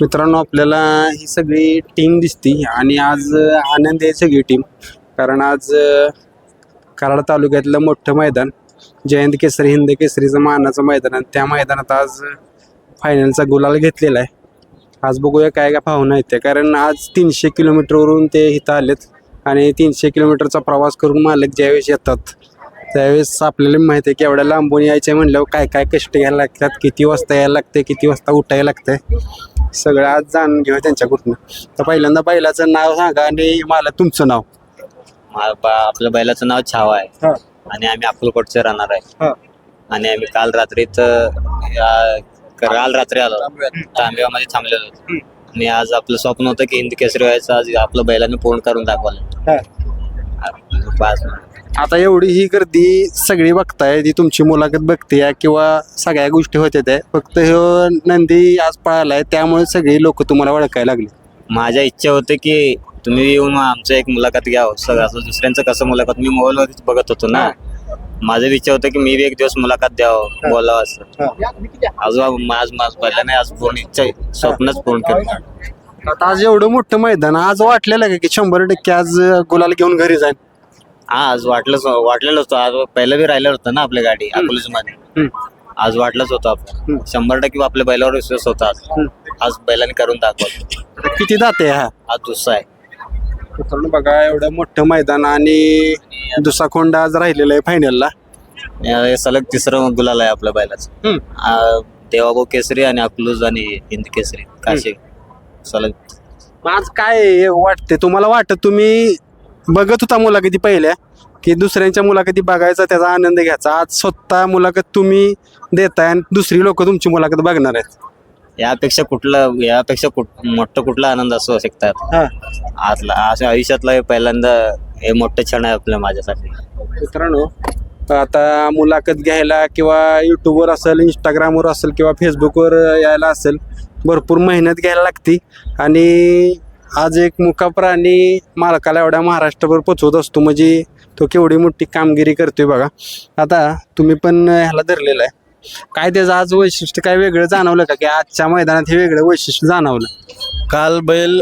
मित्रांनो, आपल्याला ही सगळी टीम दिसती आणि आज आनंद आहे सगळी टीम. कारण आज कराड तालुक्यातलं मोठं मैदान, जयंत केसरी हिंद केसरीचं मानाचं मैदान, आणि त्या मैदानात आज फायनलचा गुलाल घेतलेला आहे. आज बघूया काय काय भावना येते, कारण आज 300 किलोमीटरवरून ते इथं आलेत आणि 300 किलोमीटरचा प्रवास करून मालक ज्यावेळेस येतात त्यावेळेस आपल्याला माहिती आहे की एवढ्या लांबून यायचं म्हणल्यावर काय काय कष्ट घ्यायला लागतात, किती वाजता यायला लागते, किती वाजता उठायला लागतंय, सगळं आज जाणून घेऊया त्यांच्याकडून. तर पहिल्यांदा बैलाचं नाव सांगा आणि मला तुमचं नाव. आपल्या बैलाचं नाव छावा आहे आणि आम्ही अक्कलकोटचे राहणार आहे. आणि आम्ही काल रात्री आलो, तांबेगावमध्ये थांबलेलो होतो. आणि आज आपलं स्वप्न होतं की हिंद केसरी व्हायचं, आज आपलं बैलाने पूर्ण करून दाखवलं. आता एवढी ही गर्दी सगळी बघताय, ती तुमची मुलाखत बघते किंवा सगळ्या गोष्टी होत्या त्या, फक्त हे नंदी आज पळालाय त्यामुळे सगळी लोक तुम्हाला ओळखायला लागली. माझ्या इच्छा होते की तुम्ही येऊन आमचं एक मुलाखत घ्यावं. सगळं असं दुसऱ्यांचं कसं मुलाखत मी मोबाईलवरच बघत होतो ना, माझं इच्छा होतं की मी बी एक दिवस मुलाखत द्यावं, बोलावं असं. आज पहिल्याने आज पूर्ण इच्छा स्वप्नच पूर्ण केलं. आता आज एवढं मोठं मैदान, आज वाटलेलं का की 100% आज गुलाल घेऊन घरी जाईल? आज वाटलेलं होतं. आज पहिलं बी राहिलं होतं ना आपल्या गाडी अकोलीमध्ये. आज वाटलंच होतं आपण 100% आपल्या बैलावर विश्वास होता. आज बैलाने करून दाखवलं. किती दाते हा? आज दुसरा आहे. मित्रांनो बघा, एवढं मोठं मैदान आणि दुसरा खोंड आज राहिलेला आहे फायनलला. सलग तिसरं गुलाल आहे आपल्या बैलाचं. देवाभाऊ केसरी आणि अकलूज आणि हिंद केसरी काशी सलग. आज काय वाटते तुम्हाला? वाटत तुम्ही बघत होता मुलाखती पहिल्या की दुसऱ्यांच्या मुलाखती बघायचा, त्याचा आनंद घ्यायचा, आज स्वतः मुलाखत तुम्ही देताय आणि दुसरी लोक तुमची मुलाखत बघणार आहेत, यापेक्षा मोठं कुठला आनंद असू शकतात? अशा आयुष्यातला पहिल्यांदा हे मोठं क्षण आहे आपल्या माझ्यासाठी. मित्रांनो, आता मुलाखत घ्यायला किंवा युट्यूबवर असेल, इंस्टाग्रामवर असेल किंवा फेसबुकवर यायला असेल, भरपूर मेहनत घ्यायला लागते. आणि आज एक मुका प्राणी मालकाला एवढ्या महाराष्ट्रभर पोचवत असतो, म्हणजे तो केवढी मोठी कामगिरी करतोय बघा. आता तुम्ही पण ह्याला धरलेला आहे, काय त्याचं आज वैशिष्ट्य काय वेगळं जाणवलं का, की आजच्या मैदानात हे वेगळं वैशिष्ट्य जाणवलं? काल बैल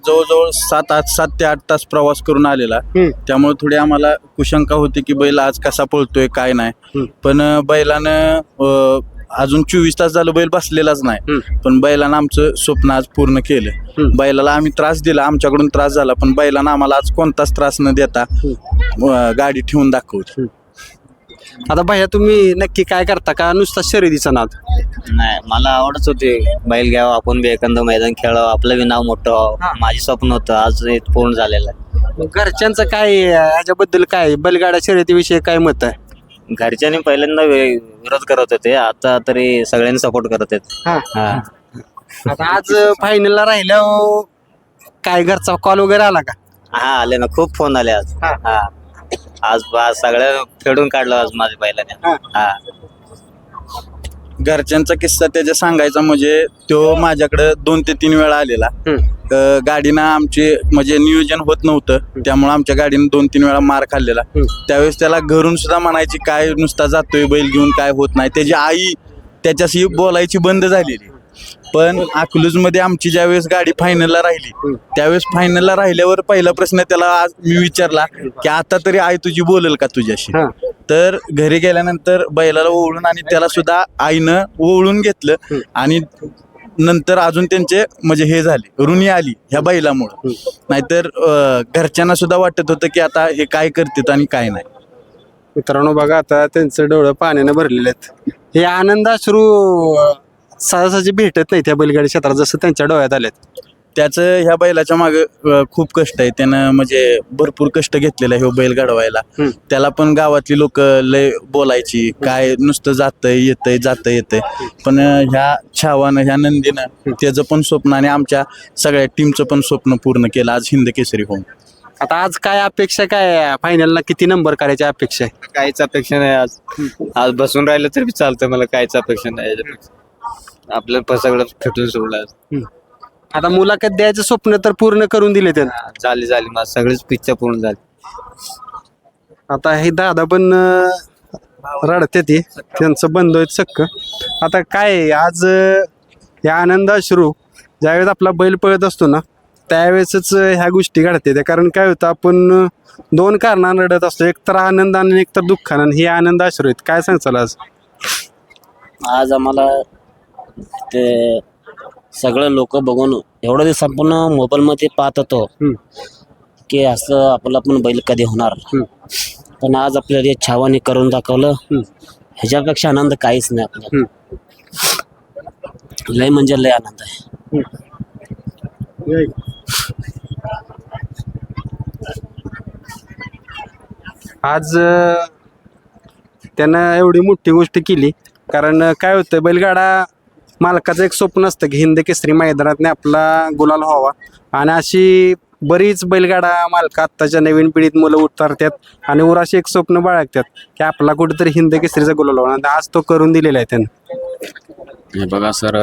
जवळजवळ 7 ते 8 तास प्रवास करून आलेला, त्यामुळे थोडी आम्हाला कुशंका होती की बैल आज कसा पळतोय काय नाही. पण बैलानं अजून 24 तास झालं बैल बसलेलाच नाही, पण बैलानं आमचं स्वप्न आज पूर्ण केलं. बैलाला आम्ही त्रास दिला, आमच्याकडून त्रास झाला, पण बैलानं आम्हाला आज कोणताच त्रास न देता गाडी ठेवून दाखवली. आता भैया, तुम्ही नक्की काय करता का नुसता शर्यतीचा नाद? नाही, मला आवडच होती बैल घ्यावं, आपण बी एखादं मैदान खेळावं, आपलं बी नाव मोठं व्हावं. माझे स्वप्न होतं, आज हे पूर्ण झालेलं आहे. घरच्यांचं काय याच्याबद्दल, काय बैलगाडा शर्यतीविषयी काय मत आहे? घरच्यांनी पहिल्यांदा विरोध करत होते, आता तरी सगळ्यांनी सपोर्ट करत आहेत. आता आज फायनलला राहिल्यावर काय घरचा कॉल वगैरे आला का? आले ना, खूप फोन आले आज. आज सगळं फेडून काढलं आज माझ्या बैलाने. घरच्यांचा किस्सा त्याच्या सांगायचा म्हणजे, तो माझ्याकडे 2 ते 3 वेळा आलेला. गाडीनं आमचे म्हणजे नियोजन होत नव्हतं, त्यामुळे आमच्या गाडीनं 2-3 वेळा मार खाल्लेला. त्यावेळेस त्याला घरून सुद्धा म्हणायची काय नुसता जातोय बैल घेऊन, काय होत नाही. त्याची आई त्याच्याशी बोलायची बंद झालेली. पण अकलूजमध्ये आमची ज्यावेळेस गाडी फायनलला राहिली, त्यावेळेस फायनलला राहिल्यावर पहिला प्रश्न त्याला आज मी विचारला की आता तरी आई तुझी बोलेल का तुझ्याशी? तर घरी गेल्यानंतर बैलाला ओवळून आणि त्याला सुद्धा आईनं ओवळून घेतलं. आणि नंतर अजून त्यांचे म्हणजे हे झाले, ऋणी आली ह्या बैलामुळं. नाहीतर घरच्यांना सुद्धा वाटत होतं की आता हे काय करतात आणि काय नाही. मित्रांनो बघा, आता त्यांचं डोळं पाण्याने भरलेले आहेत. हे आनंदाश्रू सहजासहजी भेटत नाही त्या बैलगाडी क्षेत्रात जसं त्यांच्या डोळ्यात आलेत. त्याचं ह्या बैलाच्या मागे खूप कष्ट आहे. त्यानं म्हणजे भरपूर कष्ट घेतलेलं आहे हे बैल घडवायला. त्याला पण गावातली लोक लय बोलायची, काय नुसतं जातंय येतंय. पण ह्या छावानं, ह्या नंदीनं त्याचं पण स्वप्न आणि आमच्या सगळ्या टीमचं पण स्वप्न पूर्ण केलं आज हिंद केसरी होऊन. आता आज काय अपेक्षा, काय फायनलला किती नंबर करायची अपेक्षा आहे? काहीच अपेक्षा नाही. आज बसून राहिलं तरी चालतं, मला काहीच अपेक्षा नाही. आपलं सगळं फेटून सोडलं. आता मुलाखत द्यायचं स्वप्न तर पूर्ण करून दिले त्यानं. झाली माझं सगळीच पिक्चर पूर्ण झाली. आता हे दादा पण रडते, त्यांचं बंद आहेत सक्क. आता काय आज या आनंद अश्रू ज्यावेळेस आपला बैल पळत असतो ना त्यावेळेसच ह्या गोष्टी घडते कारण काय होतं आपण दोन कारणानं रडत असतो, एक तर आनंदाने एक तर दुःखानं. हे आनंद आश्रित काय सांगचाल आज? आज आम्हाला ते सगळं लोक बघून एवढं दिवस आपण मोबाईलमध्ये पाहत होतो की असं आपलं पण बैल कधी होणार, पण आज आपल्याला हे छावाने करून दाखवलं. ह्याच्यापेक्षा आनंद काहीच नाही आपल्याला. लय म्हणजे लय आनंद आहे. आज त्यानं एवढी मोठी गोष्ट केली कारण काय होतं बैलगाडा मालकाचं एक स्वप्न असतं की हिंद केसरी मैदानात आपला गुलाल व्हावा. आणि अशी बरीच बैलगाडा मालक आत्ताच्या नवीन पिढीत मुलं उतरतात आणि उराशी एक स्वप्न बाळगतात की आपला कुठेतरी हिंद केसरीचा गुलाल व्हावा. आणि आज तो करून दिलेला आहे त्यानं. हे बघा सर,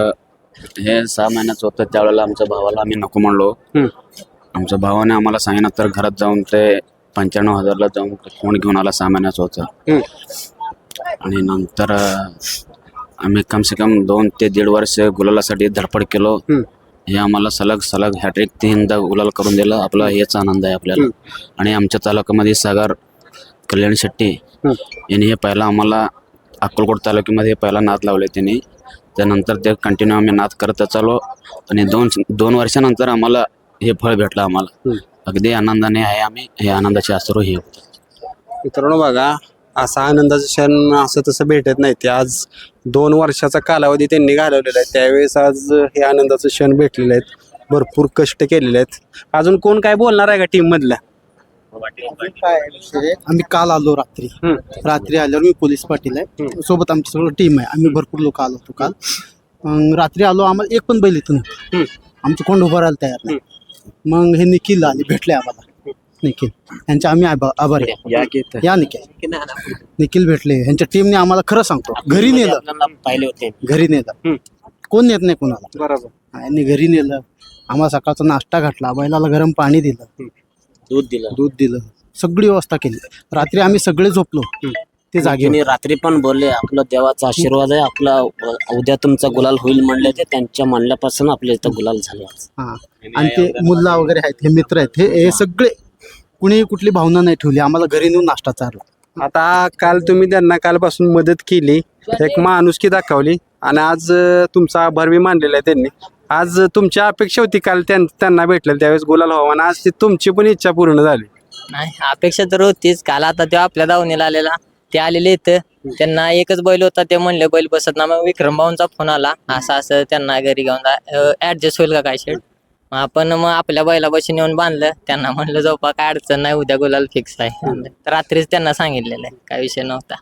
हे 6 महिन्याचं होतं त्यावेळेला आमच्या भावाला आम्ही नको म्हणलो. आमच्या भावाने आम्हाला सांगितलं तर घरात जाऊन ते 95,000ला जाऊन फोन घेऊन आला. 6 महिन्याचं होतं. आणि नंतर आम्ही कम से कम 2 ते 1.5 वर्ष गुलालासाठी धडपड केलो. हे आम्हाला सलग हॅट्रिक 3दा गुलाल करून दिलं. आपला हेच आनंद आहे आपल्याला. आणि आमच्या तालुक्यामध्ये सागर कल्याण शेट्टी यांनी हे पहिला आम्हाला अक्कलकोट तालुक्यामध्ये पहिला नाद लावले त्यांनी. त्यानंतर ते कंटिन्यू आम्ही नाद करत चाललो आणि 2 वर्षानंतर आम्हाला हे फळ भेटलं. आम्हाला अगदी आनंदाने आहे आम्ही. हे आनंदाचे अश्रू हे होते. मित्रांनो बघा, असा आनंदाचा क्षण असं तसं भेटत नाही. ते आज 2 वर्षाचा कालावधी त्यांनी घालवलेला आहे, त्यावेळेस आज हे आनंदाचे क्षण भेटलेले आहेत. भरपूर कष्ट केलेले आहेत. अजून कोण काय बोलणार आहे का टीम मधल्या? आम्ही काल आलो रात्री आल्यावर मी पोलीस पाटील आहे, सोबत आमची सगळं टीम आहे. आम्ही भरपूर लोक आलो होतो काल. रात्री आलो, आम्हाला एक पण बैल इथं नव्हतं. आमचं कोण उभं राहायला तयार नाही. मग हे निखिल आले, भेटले आम्हाला. निखिल यांचे आम्ही आभारी आहे. या निखिल भेटले. यांच्या टीमने आम्हाला खरं सांगतो घरी नेलं. पाहिले होते घरी नेलं, कोण नेत नाही कोणाला. बरोबर. यांनी घरी नेलं, आम्हाला सकाळचा नाश्ता घातला, बैलाला गरम पाणी दिलं, दूध दिलं, सगळी व्यवस्था केली. रात्री आम्ही सगळे झोपलो ते जागे. आणि रात्री पण बोलले आपलं देवाचा आशीर्वाद आहे, आपला उद्या तुमचा गुलाल होईल म्हणले. ते त्यांच्या म्हणल्यापासून आपल्या इथं गुलाल झाले. हा, आणि ते मुल्ला वगैरे आहेत, हे मित्र आहेत, हे सगळे कुणी कुठली भावना नाही ठेवली. आम्हाला घरी नेऊन नाश्ता चारला. आता काल तुम्ही त्यांना कालपासून मदत केली, एक माणुसकी दाखवली आणि आज तुमचा आभार बी मानलेला आहे त्यांनी. आज तुमची अपेक्षा होती काल त्यांना भेटलेलं त्यावेळेस गुलाल व्हावा आणि आज ती तुमची पण इच्छा पूर्ण झाली. नाही, अपेक्षा तर होतीच. काल आता ते आपल्या दावणीला आलेला, ते आलेले इथं. त्यांना एकच बैल होता, ते म्हणले बैल बसत ना. मग विक्रम भाऊंचा फोन आला, असं त्यांना घरी घेऊन ऍडजस्ट होईल का काय शेड. मग आपल्या बैला बशी नेऊन बांधलं. त्यांना म्हणलं झोपा, काय अडचण नाही, उद्या गुलाल फिक्स आहे. रात्रीच त्यांना सांगितलेलं आहे, काय विषय नव्हता.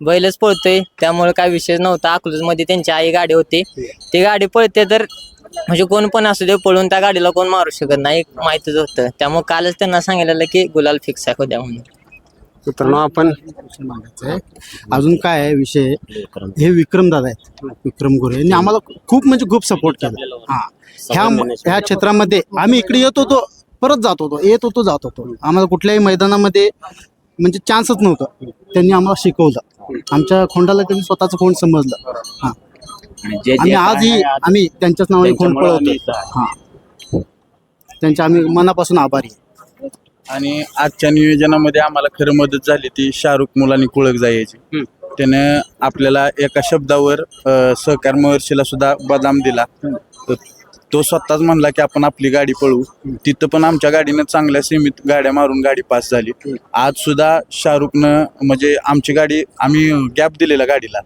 बैलच पळतोय त्यामुळे काय विषय नव्हता. अकलूज मध्ये त्यांची आई गाडी होती, ती गाडी पळते तर म्हणजे कोण पण असू दे, पळून त्या गाडीला कोण मारू शकत नाही, माहितीच होतं. त्यामुळे कालच त्यांना सांगितलेलं की गुलाल फिक्स आहे उद्या म्हणून. मित्रांनो आपण अजून काय आहे विषय, हे विक्रम दादा आहेत, विक्रम गोरे यांनी आम्हाला खूप म्हणजे खूप सपोर्ट केला. ह्या क्षेत्रामध्ये आम्ही इकडे येत होतो, परत जात होतो, येत होतो, जात होतो. आम्हाला कुठल्याही मैदानामध्ये म्हणजे चान्सच नव्हतं. त्यांनी आम्हाला शिकवलं. आमच्या खोंडाला त्यांनी स्वतःचं खोंड समजलं. हा, आणि आजही आम्ही त्यांच्याच नावाने खोंड पळवतो. हा, त्यांच्या आम्ही मनापासून आभारी आहे. आणि आजच्या नियोजनामध्ये आम्हाला खरं मदत झाली ती शाहरुख मुलांनी कुळक जायची. त्यानं आपल्याला एका शब्दावर सहकार महर्षीला सुद्धा बदाम दिला. तो स्वतःच म्हणला की आपण आपली गाडी पळवू. तिथं पण आमच्या गाडीनं चांगल्या सीमित गाड्या मारून गाडी पास झाली. आज सुद्धा शाहरुखनं म्हणजे आमची गाडी, आम्ही गॅप दिलेला गाडीला,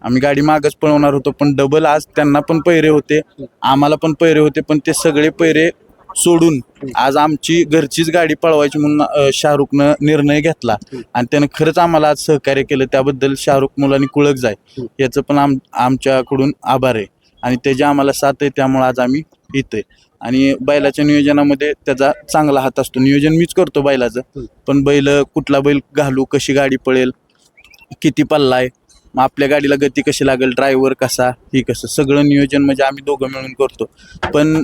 आम्ही गाडी मागच पळवणार होतो, पण डबल आज त्यांना पण पैरे होते, आम्हाला पण पैरे होते, पण ते सगळे पैरे सोडून आज आमची घरचीच गाडी पळवायची म्हणून शाहरुखनं निर्णय घेतला. आणि त्यानं खरंच आम्हाला आज सहकार्य केलं. त्याबद्दल शाहरुख मुलांनी कुळक जाय याचं पण आमच्याकडून आभार आहे. आणि त्याची आम्हाला साथ आहे, त्यामुळे आज आम्ही इथे. आणि बैलाच्या नियोजनामध्ये त्याचा चांगला हात असतो. नियोजन मीच करतो बैलाचं, पण बैल कुठला बैल घालू, कशी गाडी पळेल, किती पल्ला आहे, मग आपल्या गाडीला गती कशी लागेल, ड्रायव्हर कसा, ही कसं, सगळं नियोजन म्हणजे आम्ही दोघं मिळून करतो. पण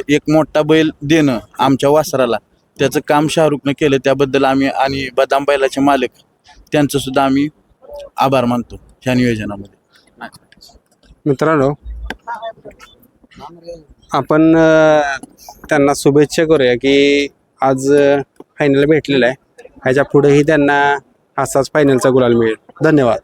एक मोठा बैल देणं आमच्या वासराला, त्याचं काम शाहरुखनं केलं. त्याबद्दल आम्ही आणि बदाम बैलाचे मालक त्यांचं सुद्धा आम्ही आभार मानतो ह्या नियोजनामध्ये. मित्रांनो आपण त्यांना शुभेच्छा करूया की आज फायनल भेटलेला आहे. ह्याच्या पुढेही त्यांना असाच फायनलचा गुलाल मिळेल. धन्यवाद.